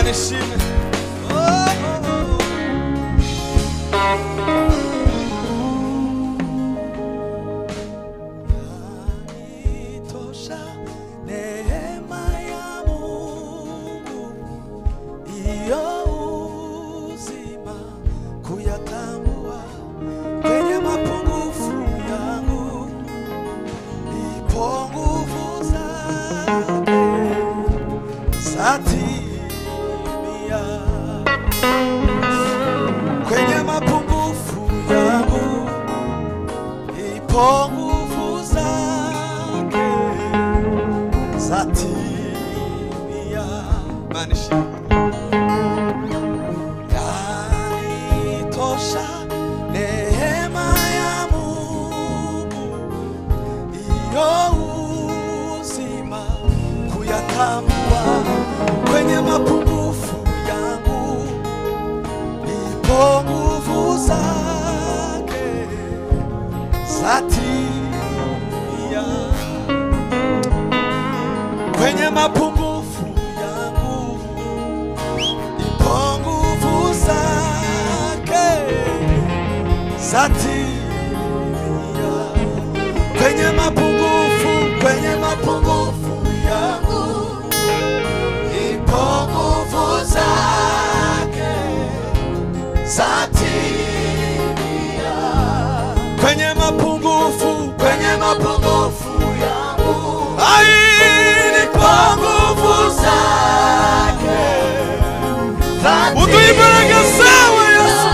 Manishime. Kwenye mapungufu yangu ipo nguvu zake zatimia. Manisha yanitosha neema ya Mungu, iyo uzima kuyatambua. Kwenye mapungufu yangu ipo nguvu zake zatimia. Kwenye mapungufu yangu ipo nguvu zake zatimia. Kwenye mapungufu yangu ipo nguvu zake zatimia. Kwenye mapungufu yangu ipo nguvu zake zatimia. Utuibaraka sawa Yesu.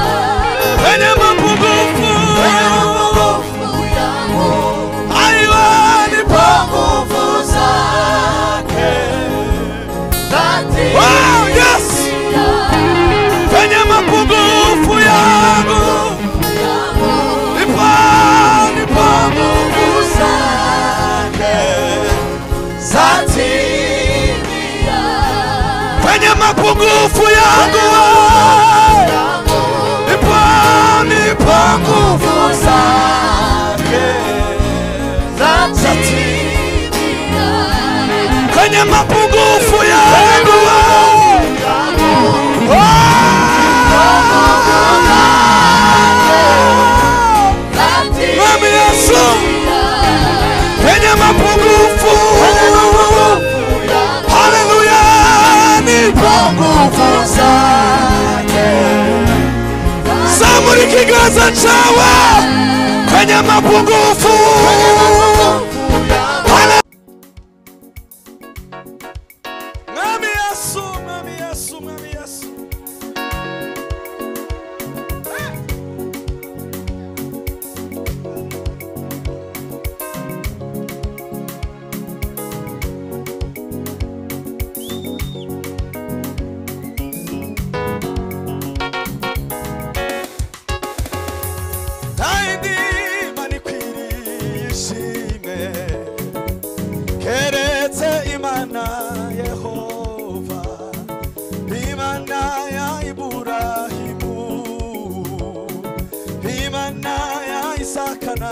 Kwenye mapungufu yangu ipo nguvu zake zatimia. Wow, yes. Kwenye mapungufu yangu ipo nguvu zake zatimia. Kwenye mapungufu yangu ipo nguvu zake zatimia. Kwenye mapungufu yangu Mami Yesu, kwenye mapungufu, haleluya, nipo nguvu zake. Samuri kiganza chawe kwenye mapungufu. Mami Yesu, Mami Yesu, Mami Yesu. Yehova, Imana ya Ibrahimu, Imana ya Isaka na